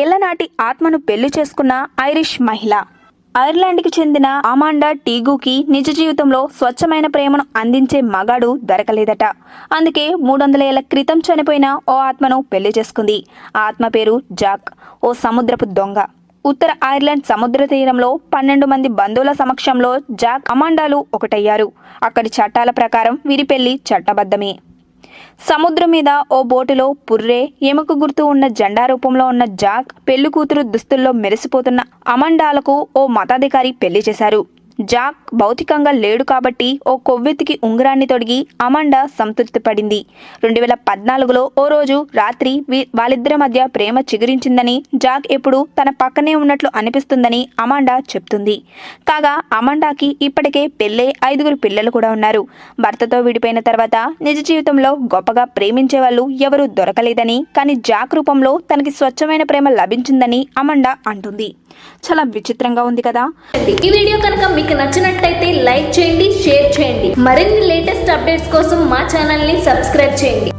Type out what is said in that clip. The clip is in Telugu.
ఏళ్లనాటి ఆత్మను పెళ్లి చేసుకున్న ఐరిష్ మహిళ. ఐర్లాండ్కి చెందిన అమాండా టీగూకి నిజ జీవితంలో స్వచ్ఛమైన ప్రేమను అందించే మగాడు దొరకలేదట. అందుకే 300 ఏళ్ల క్రితం చనిపోయిన ఓ ఆత్మను పెళ్లి చేసుకుంది. ఆ ఆత్మ పేరు జాక్. ఓ సముద్రపు దొంగ. ఉత్తర ఐర్లాండ్ సముద్ర తీరంలో 12 మంది బంధువుల సమక్షంలో జాక్, అమాండాలు ఒకటయ్యారు. అక్కడి చట్టాల ప్రకారం వీరి పెళ్లి చట్టబద్ధమే. సముద్రం మీద ఓ బోటులో పుర్రే, ఎముక గుర్తు ఉన్న జెండా రూపంలో ఉన్న జాక్ పెళ్లి కూతురు దుస్తుల్లో మెరిసిపోతున్న అమాండాలకు ఓ మతాధికారి పెళ్లి చేశారు. జాక్ భౌతికంగా లేడు కాబట్టి ఓ కొవ్వెత్తికి ఉంగరాన్ని తొడిగి అమాండా సంతృప్తి పడింది. 2014లో ఓ రోజు రాత్రి వాళ్ళిద్దరి మధ్య ప్రేమ చిగురించిందని, జాక్ ఎప్పుడు తన పక్కనే ఉన్నట్లు అనిపిస్తుందని అమాండా చెప్తుంది. కాగా అమాండాకి ఇప్పటికే పెళ్ళే 5 పిల్లలు కూడా ఉన్నారు. భర్తతో విడిపోయిన తర్వాత నిజ జీవితంలో గొప్పగా ప్రేమించే వాళ్ళు ఎవరూ దొరకలేదని, కానీ జాక్ రూపంలో తనకి స్వచ్ఛమైన ప్రేమ లభించిందని అమాండా అంటుంది. చాలా విచిత్రంగా ఉంది కదా. ఈ వీడియో కనుక మీకు నచ్చినట్టయితే లైక్ చేయండి, షేర్ చేయండి. మరిన్ని లేటెస్ట్ అప్డేట్స్ కోసం మా ఛానల్ని సబ్స్క్రైబ్ చేయండి.